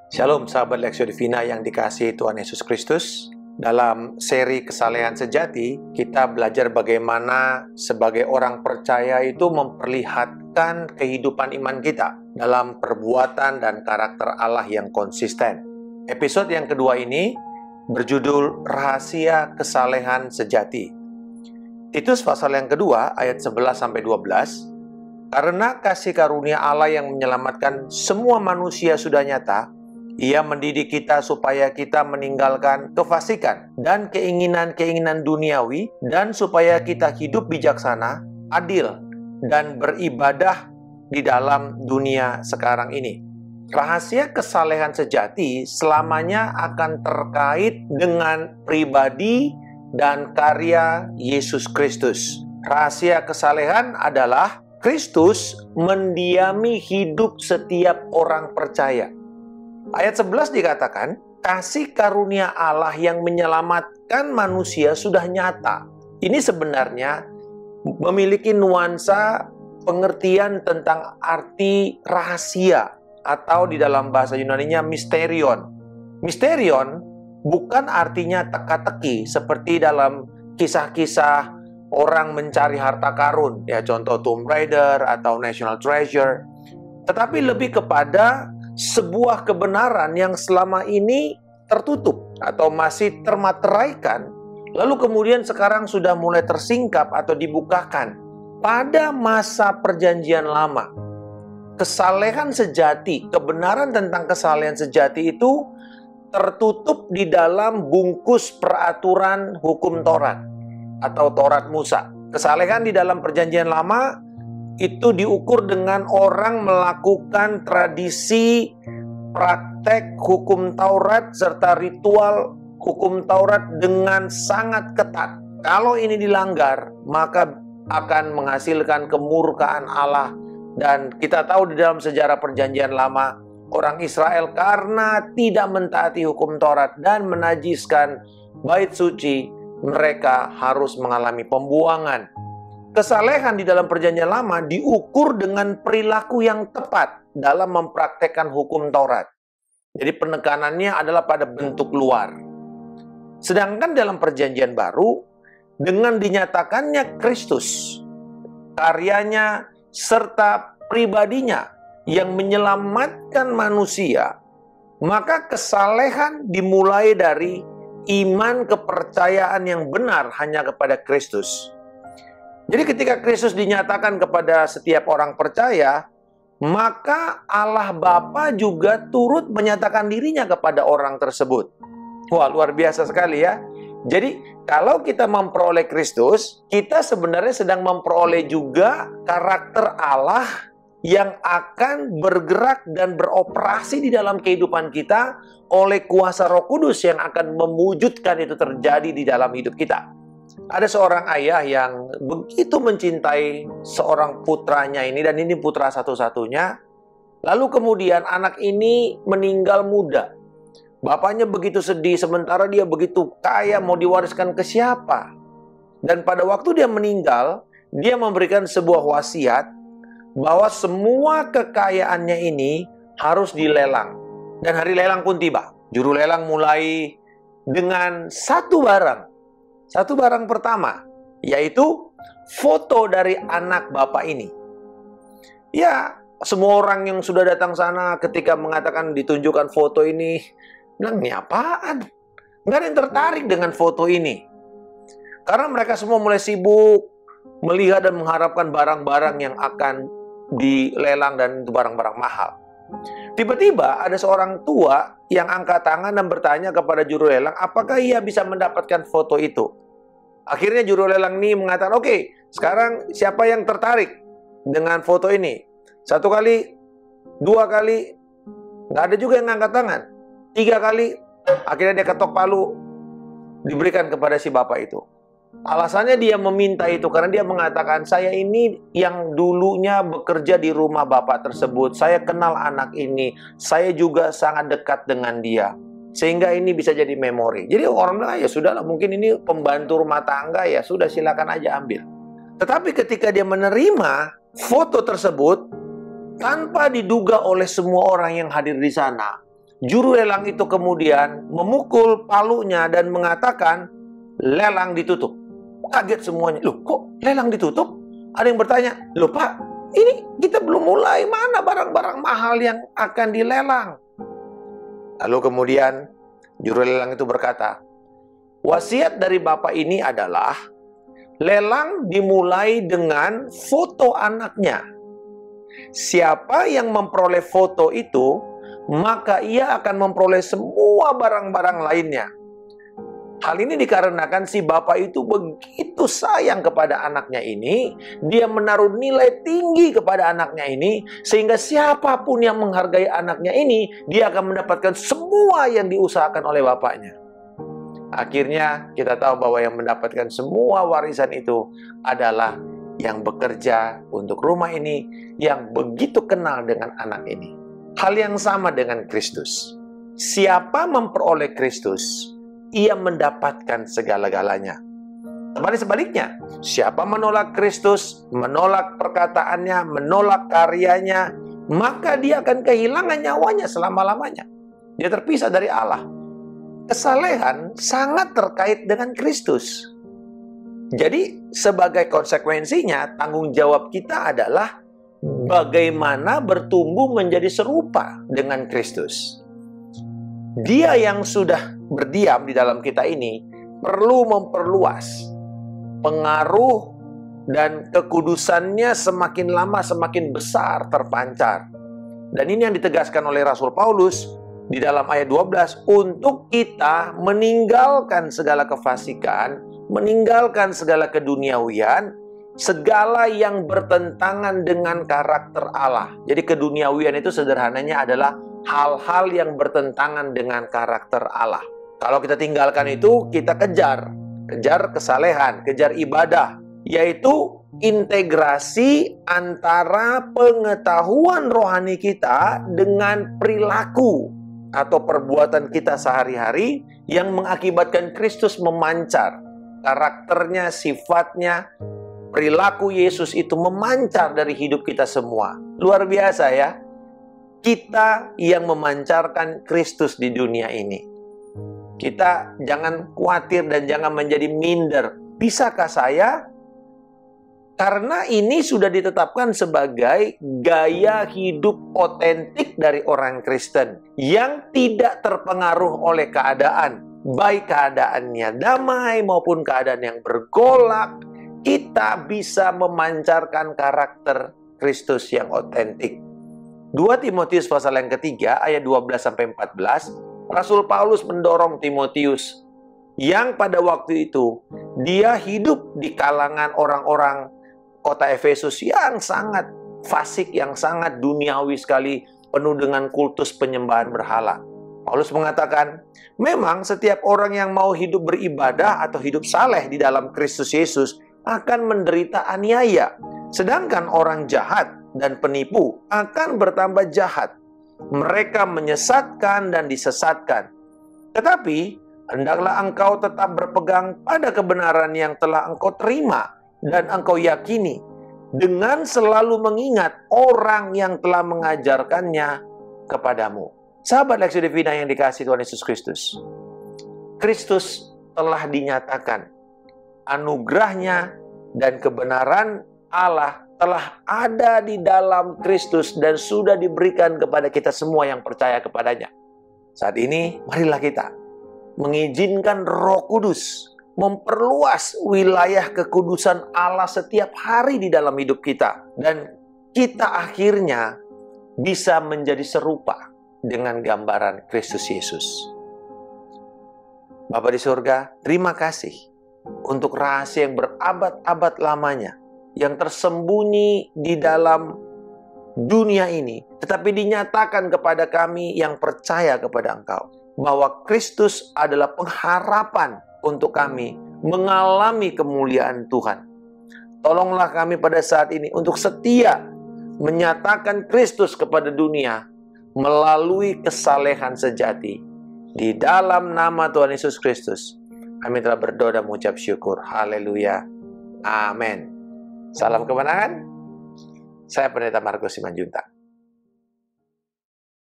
Shalom sahabat Lexio Divina yang dikasihi Tuhan Yesus Kristus. Dalam seri Kesalehan Sejati, kita belajar bagaimana sebagai orang percaya itu memperlihatkan kehidupan iman kita dalam perbuatan dan karakter Allah yang konsisten. Episode yang kedua ini berjudul Rahasia Kesalehan Sejati. Titus pasal yang kedua ayat 11-12. Karena kasih karunia Allah yang menyelamatkan semua manusia sudah nyata, Ia mendidik kita supaya kita meninggalkan kefasikan dan keinginan-keinginan duniawi, dan supaya kita hidup bijaksana, adil, dan beribadah di dalam dunia sekarang ini. Rahasia kesalehan sejati selamanya akan terkait dengan pribadi dan karya Yesus Kristus. Rahasia kesalehan adalah Kristus mendiami hidup setiap orang percaya. Ayat 11 dikatakan, kasih karunia Allah yang menyelamatkan manusia sudah nyata. Ini sebenarnya memiliki nuansa pengertian tentang arti rahasia, atau di dalam bahasa Yunaninya misterion. Misterion bukan artinya teka-teki seperti dalam kisah-kisah orang mencari harta karun, ya contoh Tomb Raider atau National Treasure, tetapi lebih kepada sebuah kebenaran yang selama ini tertutup atau masih termateraikan, lalu kemudian sekarang sudah mulai tersingkap atau dibukakan pada masa perjanjian lama. Kesalehan sejati, kebenaran tentang kesalehan sejati itu tertutup di dalam bungkus peraturan hukum Taurat atau Taurat Musa. Kesalehan di dalam perjanjian lama itu diukur dengan orang melakukan tradisi, praktek hukum Taurat, serta ritual hukum Taurat dengan sangat ketat. Kalau ini dilanggar, maka akan menghasilkan kemurkaan Allah. Dan kita tahu di dalam sejarah perjanjian lama, orang Israel karena tidak mentaati hukum Taurat dan menajiskan bait suci, mereka harus mengalami pembuangan. Kesalehan di dalam perjanjian lama diukur dengan perilaku yang tepat dalam mempraktekkan hukum Taurat. Jadi penekanannya adalah pada bentuk luar. Sedangkan dalam perjanjian baru, dengan dinyatakannya Kristus, karyanya serta pribadinya yang menyelamatkan manusia, maka kesalehan dimulai dari iman kepercayaan yang benar hanya kepada Kristus. Jadi ketika Kristus dinyatakan kepada setiap orang percaya, maka Allah Bapa juga turut menyatakan dirinya kepada orang tersebut. Wah, luar biasa sekali ya. Jadi kalau kita memperoleh Kristus, kita sebenarnya sedang memperoleh juga karakter Allah yang akan bergerak dan beroperasi di dalam kehidupan kita oleh kuasa Roh Kudus yang akan mewujudkan itu terjadi di dalam hidup kita. Ada seorang ayah yang begitu mencintai seorang putranya ini, dan ini putra satu-satunya. Lalu kemudian anak ini meninggal muda. Bapaknya begitu sedih, sementara dia begitu kaya, mau diwariskan ke siapa? Dan pada waktu dia meninggal, dia memberikan sebuah wasiat bahwa semua kekayaannya ini harus dilelang. Dan hari lelang pun tiba. Juru lelang mulai dengan satu barang. Satu barang pertama, yaitu foto dari anak bapak ini. Ya, semua orang yang sudah datang sana ketika mengatakan ditunjukkan foto ini, bilang, ini apaan? Nggak ada yang tertarik dengan foto ini. Karena mereka semua mulai sibuk melihat dan mengharapkan barang-barang yang akan dilelang, dan itu barang-barang mahal. Tiba-tiba ada seorang tua yang angkat tangan dan bertanya kepada juru lelang, apakah ia bisa mendapatkan foto itu? Akhirnya juru lelang ini mengatakan, oke, sekarang siapa yang tertarik dengan foto ini? 1 kali, 2 kali, nggak ada juga yang angkat tangan. 3 kali, akhirnya dia ketok palu, diberikan kepada si bapak itu. Alasannya dia meminta itu karena dia mengatakan, saya ini yang dulunya bekerja di rumah bapak tersebut, saya kenal anak ini, saya juga sangat dekat dengan dia, sehingga ini bisa jadi memori. Jadi orang bilang, ya sudahlah, mungkin ini pembantu rumah tangga, ya sudah silakan aja ambil. Tetapi ketika dia menerima foto tersebut, tanpa diduga oleh semua orang yang hadir di sana, Juru lelang itu kemudian memukul palunya dan mengatakan, lelang ditutup. Kaget semuanya. Loh, kok lelang ditutup? Ada yang bertanya, loh Pak, ini kita belum mulai, mana barang-barang mahal yang akan dilelang? Lalu kemudian juru lelang itu berkata, wasiat dari Bapak ini adalah lelang dimulai dengan foto anaknya. Siapa yang memperoleh foto itu, maka ia akan memperoleh semua barang-barang lainnya. Hal ini dikarenakan si bapak itu begitu sayang kepada anaknya ini, dia menaruh nilai tinggi kepada anaknya ini, sehingga siapapun yang menghargai anaknya ini, dia akan mendapatkan semua yang diusahakan oleh bapaknya. Akhirnya kita tahu bahwa yang mendapatkan semua warisan itu adalah yang bekerja untuk rumah ini, yang begitu kenal dengan anak ini. Hal yang sama dengan Kristus. Siapa memperoleh Kristus, ia mendapatkan segala-galanya. Sebaliknya, siapa menolak Kristus, menolak perkataannya, menolak karyanya, maka dia akan kehilangan nyawanya selama-lamanya. Dia terpisah dari Allah. Kesalehan sangat terkait dengan Kristus. Jadi, sebagai konsekuensinya, tanggung jawab kita adalah bagaimana bertumbuh menjadi serupa dengan Kristus. Dia yang sudah berdiam di dalam kita ini perlu memperluas pengaruh dan kekudusannya, semakin lama semakin besar terpancar. Dan ini yang ditegaskan oleh Rasul Paulus di dalam ayat 12, untuk kita meninggalkan segala kefasikan, meninggalkan segala keduniawian, segala yang bertentangan dengan karakter Allah. Jadi keduniawian itu sederhananya adalah hal-hal yang bertentangan dengan karakter Allah. Kalau kita tinggalkan itu, kita kejar kesalehan, kejar ibadah, yaitu integrasi antara pengetahuan rohani kita dengan perilaku atau perbuatan kita sehari-hari yang mengakibatkan Kristus memancar. Karakternya, sifatnya, perilaku Yesus itu memancar dari hidup kita semua. Luar biasa ya. Kita yang memancarkan Kristus di dunia ini. Kita jangan khawatir dan jangan menjadi minder. Bisakah saya? Karena ini sudah ditetapkan sebagai gaya hidup otentik dari orang Kristen yang tidak terpengaruh oleh keadaan. Baik keadaannya damai maupun keadaan yang bergolak, kita bisa memancarkan karakter Kristus yang otentik. 2 Timotius pasal yang ketiga ayat 12-14, Rasul Paulus mendorong Timotius yang pada waktu itu dia hidup di kalangan orang-orang kota Efesus yang sangat fasik, yang sangat duniawi sekali, penuh dengan kultus penyembahan berhala. Paulus mengatakan, memang setiap orang yang mau hidup beribadah atau hidup saleh di dalam Kristus Yesus akan menderita aniaya. Sedangkan orang jahat dan penipu akan bertambah jahat. Mereka menyesatkan dan disesatkan. Tetapi, hendaklah engkau tetap berpegang pada kebenaran yang telah engkau terima dan engkau yakini, dengan selalu mengingat orang yang telah mengajarkannya kepadamu. Sahabat Leksi Divina yang dikasihi Tuhan Yesus Kristus, Kristus telah dinyatakan. Anugerahnya dan kebenaran Allah telah ada di dalam Kristus dan sudah diberikan kepada kita semua yang percaya kepadanya. Saat ini, marilah kita mengizinkan Roh Kudus memperluas wilayah kekudusan Allah setiap hari di dalam hidup kita. Dan kita akhirnya bisa menjadi serupa dengan gambaran Kristus Yesus. Bapa di surga, terima kasih untuk rahasia yang berabad-abad lamanya, yang tersembunyi di dalam dunia ini, tetapi dinyatakan kepada kami yang percaya kepada Engkau, bahwa Kristus adalah pengharapan untuk kami mengalami kemuliaan Tuhan. Tolonglah kami pada saat ini untuk setia menyatakan Kristus kepada dunia melalui kesalehan sejati. Di dalam nama Tuhan Yesus Kristus, kami telah berdoa dan mengucap syukur. Haleluya. Amin. Salam kemenangan. Saya Pendeta Markus Simanjuntak.